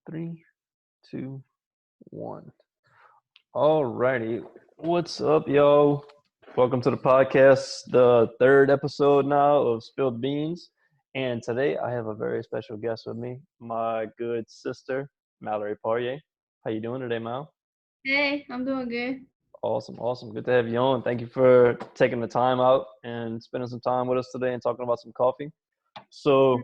Three, two, one. Alrighty. What's up, yo? Welcome to the podcast, the third episode now of Spilled Beans. And today I have a very special guest with me, my good sister, Mallory Poirrier. How you doing today, Mal? Hey, I'm doing good. Awesome, awesome. Good to have you on. Thank you for taking the time out and spending some time with us today and talking about some coffee. So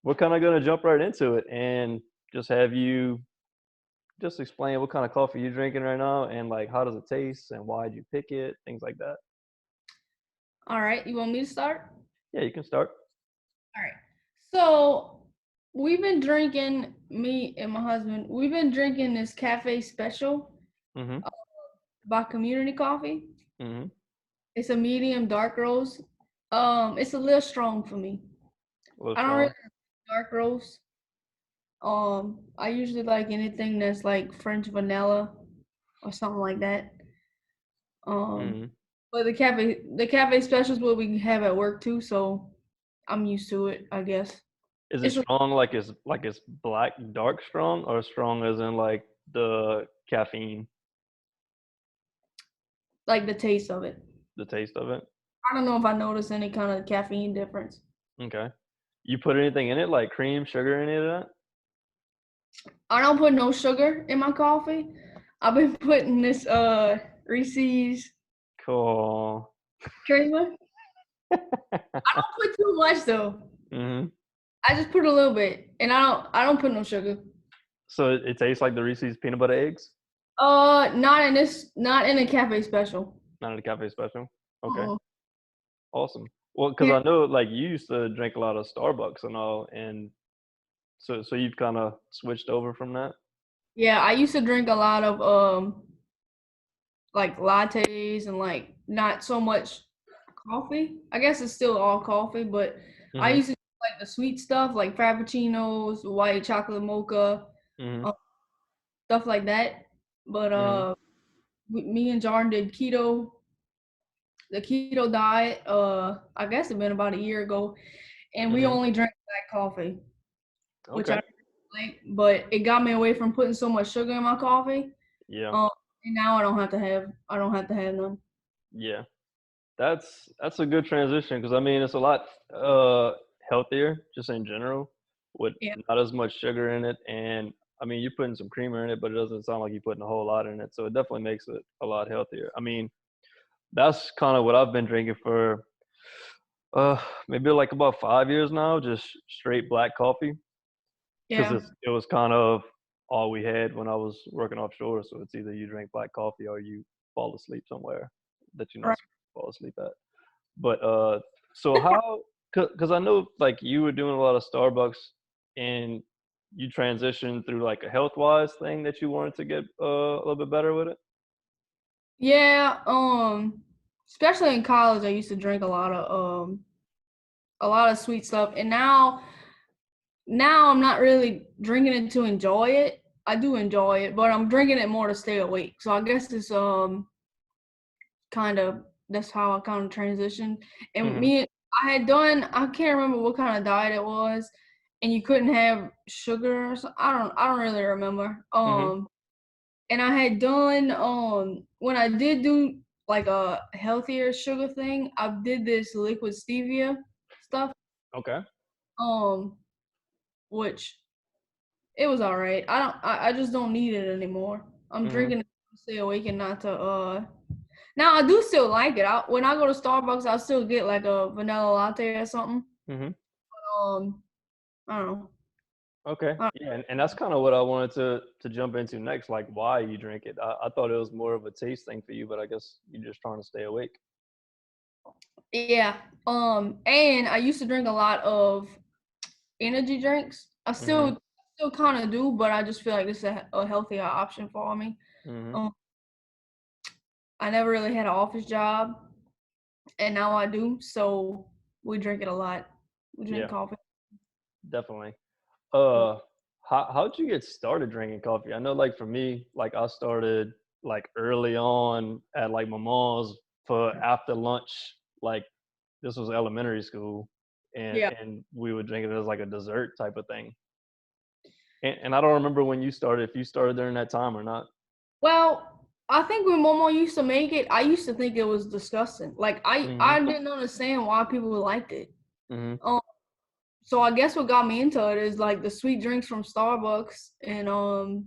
we're kind of going to jump right into it and just have you just explain what kind of coffee you're drinking right now and like how does it taste and why did you pick it, things like that. All right, you want me to start? Yeah, you can start. All right. So we've been drinking, me and my husband, we've been drinking this cafe special Mm-hmm. uh, by Community Coffee. Mm-hmm. It's a medium dark roast. It's a little strong for me. A little I don't really strong. like dark roast. I usually like anything that's like French vanilla or something like that. Um, Mm-hmm. but the cafe special is what we have at work too, so I'm used to it, I guess. Is it It's strong like it's black dark strong or strong as in like the caffeine, like the taste of it. the taste of it? I don't know if I noticed any kind of caffeine difference. Okay. You put anything in it like cream, sugar, any of that? I don't put no sugar in my coffee. I've been putting this Reese's Cool. creamer. I don't put too much though. Mm-hmm. I just put a little bit, and I don't put no sugar. So it tastes like the Reese's peanut butter eggs? Not in a cafe special. Not in the cafe special. Okay. Uh-uh. Awesome. Well, because Yeah, I know like you used to drink a lot of Starbucks and all, and so you've kind of switched over from that. yeah. I used to drink a lot of like lattes and like not so much coffee. I guess it's still all coffee, but I Mhm. used to do, like the sweet stuff like frappuccinos, white chocolate mocha, Mhm. uh, stuff like that. But Mhm. me and Jordan did the keto diet. I guess it been about a year ago, and we Mhm. only drank black coffee, which Okay. I like. But it got me away from putting so much sugar in my coffee. Yeah. Um, and now I don't have to have none. Yeah. That's a good transition because I mean it's a lot healthier just in general with Yeah. not as much sugar in it, and I mean you're putting some creamer in it, but it doesn't sound like you're putting a whole lot in it, so it definitely makes it a lot healthier. I mean that's kind of what I've been drinking for uh maybe like about 5 years now, just straight black coffee. Because Yeah. it was kind of all we had when I was working offshore. So it's either you drink black coffee or you fall asleep somewhere that you're not Right. supposed to fall asleep at. But so how? Because I know like you were doing a lot of Starbucks and you transitioned through like a health wise thing that you wanted to get a little bit better with it. Yeah, especially in college, I used to drink a lot of sweet stuff, and now I'm not really drinking it to enjoy it. I do enjoy it, but I'm drinking it more to stay awake. So I guess it's kind of that's how I kind of transitioned. And Mhm. I had done I can't remember what kind of diet it was, and you couldn't have sugar. Or so, I don't really remember. Mhm. And I had done when I did do like a healthier sugar thing, I did this liquid stevia stuff. Okay. Um, which it was all right. I just don't need it anymore. I'm Mhm. drinking it to stay awake and not to now I do still like it. When I go to Starbucks, I still get like a vanilla latte or something. Mhm. Um, I don't know. Okay. I, Yeah, and that's kind of what I wanted to jump into next, like why you drink it. I thought it was more of a taste thing for you, but I guess you're just trying to stay awake. yeah. And I used to drink a lot of energy drinks. Mhm. Still kind of do, but I just feel like it's a healthier option for me. Mhm. Um, I never really had an office job, and now I do. So we drink it a lot. We drink Yeah, coffee. definitely. Uh, Uh, how'd you get started drinking coffee? I know, like for me, like I started like early on at like my mom's for after lunch. Like this was elementary school, and yeah. we would drink it as like a dessert type of thing. And I don't remember when you started, if you started during that time or not. Well, I think when Momo used to make it, I used to think it was disgusting. Like I Mm-hmm. didn't understand why people liked it. Mm-hmm. Um, so I guess what got me into it is like the sweet drinks from Starbucks and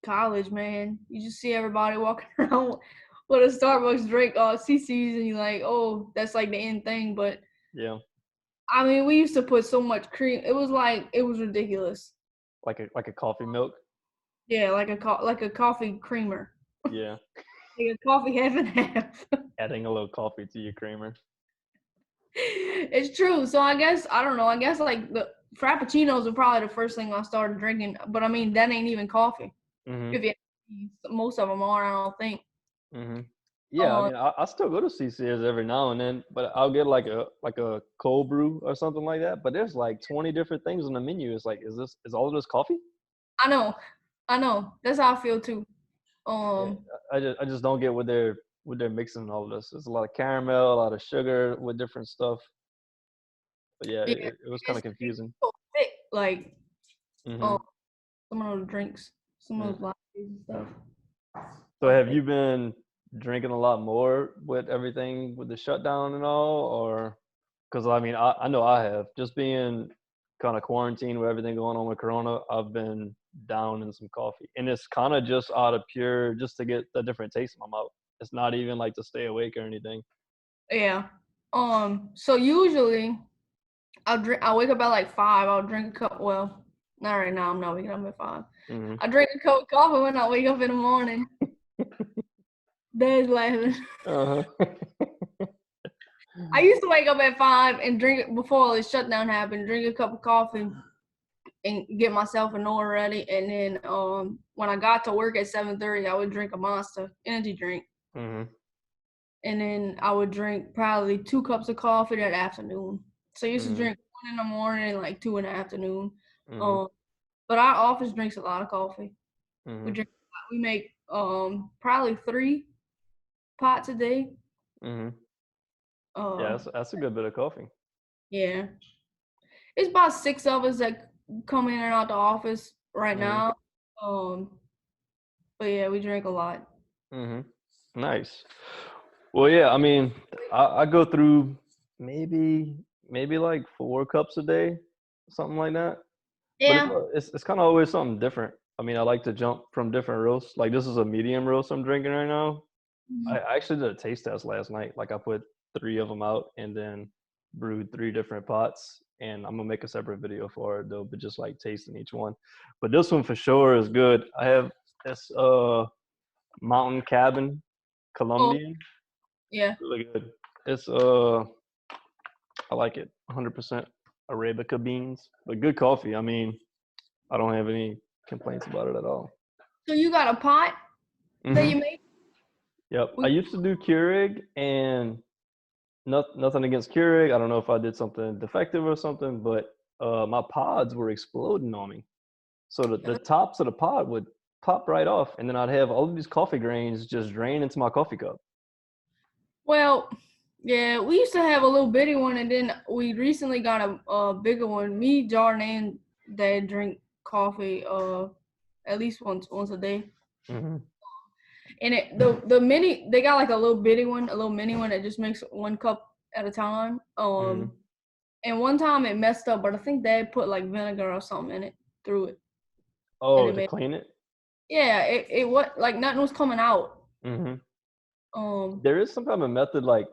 college, man. You just see everybody walking around with a Starbucks drink, CC's, and you're like, oh, that's like the end thing. But Yeah. I mean, we used to put so much cream. It was ridiculous. Like a coffee milk. Yeah, like a coffee creamer, Yeah. like a coffee half and half. Adding a little coffee to your creamer. It's true. So I guess I don't know. I guess like the frappuccinos are probably the first thing I started drinking. But I mean, that ain't even coffee. Mm-hmm. If you most of them are, I don't think. Mm-hmm. Yeah, I Uh, mean, I still go to CC's every now and then, but I'll get like a cold brew or something like that. But there's like 20 different things on the menu. It's like, is all of this coffee? I know. That's how I feel too. Yeah, Um, I just don't get what they're mixing all of this. There's a lot of caramel, a lot of sugar with different stuff. But yeah, yeah, it was kind of it's confusing. so thick. Like, Hmm. some of those drinks, some Mm. of those lattes and stuff. So So have thick. you been drinking a lot more with everything with the shutdown and all, or because I mean I know I have just being kind of quarantined with everything going on with Corona. I've been down in some coffee, and it's kind of just out of pure just to get a different taste in my mouth. It's not even like to stay awake or anything. Yeah. So usually I wake up at like 5. I'll drink a cup. Well, not right now. I'm not waking up at 5. Hmm. I drink a cup of coffee when I wake up in the morning. Dad's laughing. Uh-huh. I used to wake up at 5 and drink it before the shutdown happened. Drink a cup of coffee and get myself an order ready. And then when I got to work at 7:30, I would drink a Monster energy drink. Hmm. And then I would drink probably 2 cups of coffee that afternoon. So I used to Hmm. drink 1 in the morning and like 2 in the afternoon. Hmm. Um, but our office drinks a lot of coffee. We Hmm. drink. We make probably 3 pots a day. Hmm. Yeah, Uh, that's a good bit of coffee. yeah, it's about 6 of us that come in and out the office right Hmm. now. Um, but yeah, we drink a lot. Hmm. Nice. Well, yeah, I mean, I go through maybe like 4 cups a day, something like that. But Yeah. it's kind of always something different. I mean, I like to jump from different roasts. Like this is a medium roast I'm drinking right now. Mhm. I actually did a taste test last night. Like I put 3 of them out and then brewed 3 different pots. And I'm gonna make a separate video for it though, but just like tasting each one. But this one for sure is good. I have this mountain cabin Oh, Colombian. yeah. Really good. It's I like it. 100% Arabica beans, but good coffee. I mean, I don't have any complaints about it at all. So you got a pot that Hmm. you make? Yep. I We, used to do Keurig, and nothing against Keurig. I don't know if I did something defective or something, but my pods were exploding on me. So the tops of the pod would pop right off, and then I'd have all of these coffee grains just drain into my coffee cup. well, yeah, we used to have a little bitty one, and then we recently got a bigger one. Me, Jordan, and Dad drink coffee at least once a day. Hmm. And the mini, they got like a little bitty one, a little mini one that just makes 1 cup at a time. Hmm. And one time it messed up, but I think Dad put like vinegar or something in it through it, and Oh, it to made clean it. yeah, it what like nothing was coming out. Hmm. Um, There is some kind of method like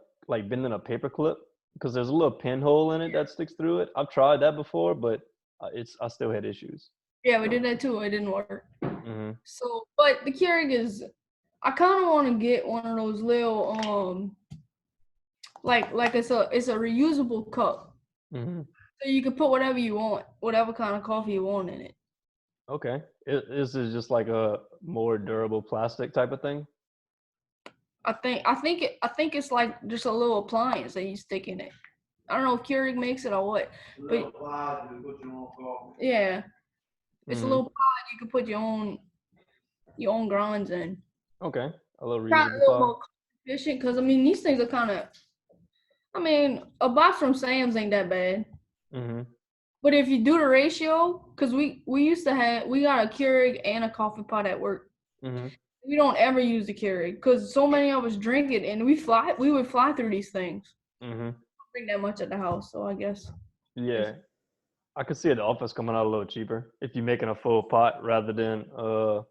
bending a paper clip because there's a little pinhole in it that sticks through it. I've tried that before, but I still had issues. yeah, we did that too. It didn't work. Hmm. So, but the Keurig is, I kind of want to get one of those little like it's a reusable cup, Hmm. so you can put whatever you want, whatever kind of coffee you want in it. Okay. Is it just like a more durable plastic type of thing? I think it's like just a little appliance that you stick in it. I don't know if Keurig makes it or what, but yeah, it's a Hmm. little pod you can put your own grinds in. Okay. A little Probably a reusable little pod. more efficient because I mean these things are kind of. I mean, a box from Sam's ain't that bad. Hmm. But if you do the ratio, because we got a Keurig and a coffee pot at work. Mm-hmm. We don't ever use the Keurig because so many of us drink it, and we would fly through these things. Mm-hmm. Bring that much at the house, so I guess. Yeah. I could see the office coming out a little cheaper if you're making a full pot rather than the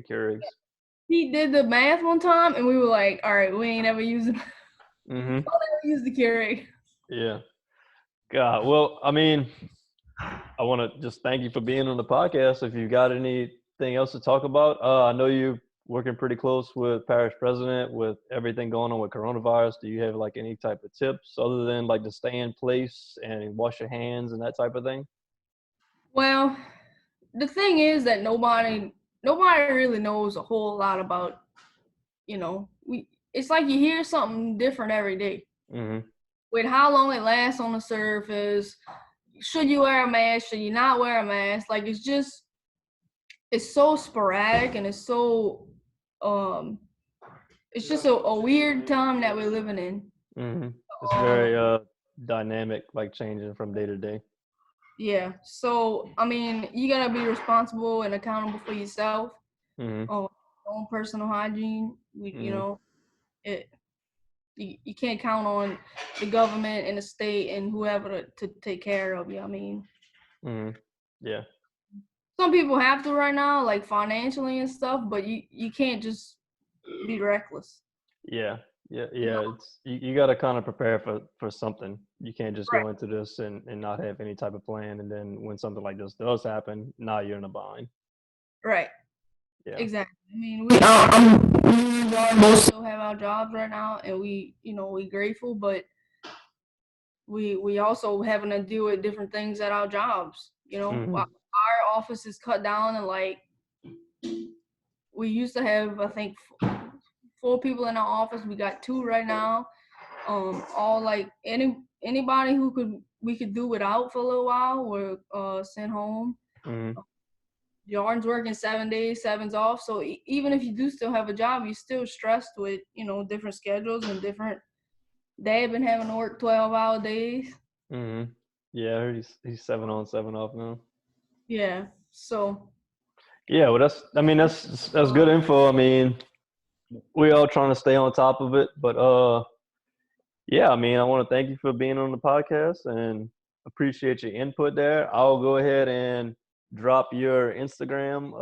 Keurigs. He did the math one time, and we were like, "All right, we ain't ever using. Mm-hmm. I'll never use the Keurig." Yeah. God. Well, I mean, I want to just thank you for being on the podcast. If you got anything else to talk about, I know you're working pretty close with parish president with everything going on with coronavirus. Do you have like any type of tips other than like to stay in place and wash your hands and that type of thing? Well, the thing is that nobody really knows a whole lot about. It's like you hear something different every day. Mm-hmm. With how long it lasts on the surface, should you wear a mask? Should you not wear a mask? Like it's so sporadic and um it's just a weird time that we're living in. Mm-hmm. It's very dynamic, like changing from day to day. Yeah. So I mean, you gotta be responsible and accountable for yourself. Mm-hmm. Own personal hygiene. Mm-hmm. It you can't count on the government and the state and whoever to take care of you. I mean, Mm-hmm. Yeah. some people have to right now, like financially and stuff, but you can't just be reckless. Yeah. Yeah. You know? Yeah. It's you got to kind of prepare for something. You can't just Right. go into this and not have any type of plan. And then when something like this does happen, now you're in a bind. Right. Yeah. Exactly. I mean, we both still have our jobs right now, and we grateful, but we also having to deal with different things at our jobs. Mm-hmm. Our office is cut down, and like we used to have, I think, 4 people in our office. We got 2 right now. All like anybody we could do without for a little while, we're sent home. Mm-hmm. Jordan's working 7 days, 7's off. So even if you do still have a job, you're still stressed with different schedules and different. Dad been having to work 12-hour days. Mm-hmm. Yeah, I heard he's 7 on, 7 off now. Yeah. So. Yeah, well, that's good info. I mean, we all trying to stay on top of it, but yeah, I mean, I want to thank you for being on the podcast and appreciate your input there. I'll go ahead and drop your Instagram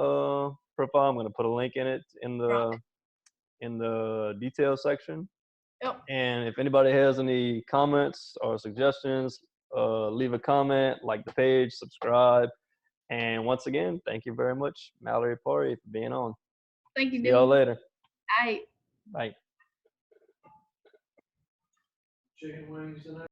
profile. I'm going to put a link in it in the details section. Yep. And if anybody has any comments or suggestions, leave a comment, like the page, subscribe. And once again, thank you very much, Mallory Poirrier, for being on. Thank you, See dude. y'all later. Bye. Bye. Chicken wings tonight.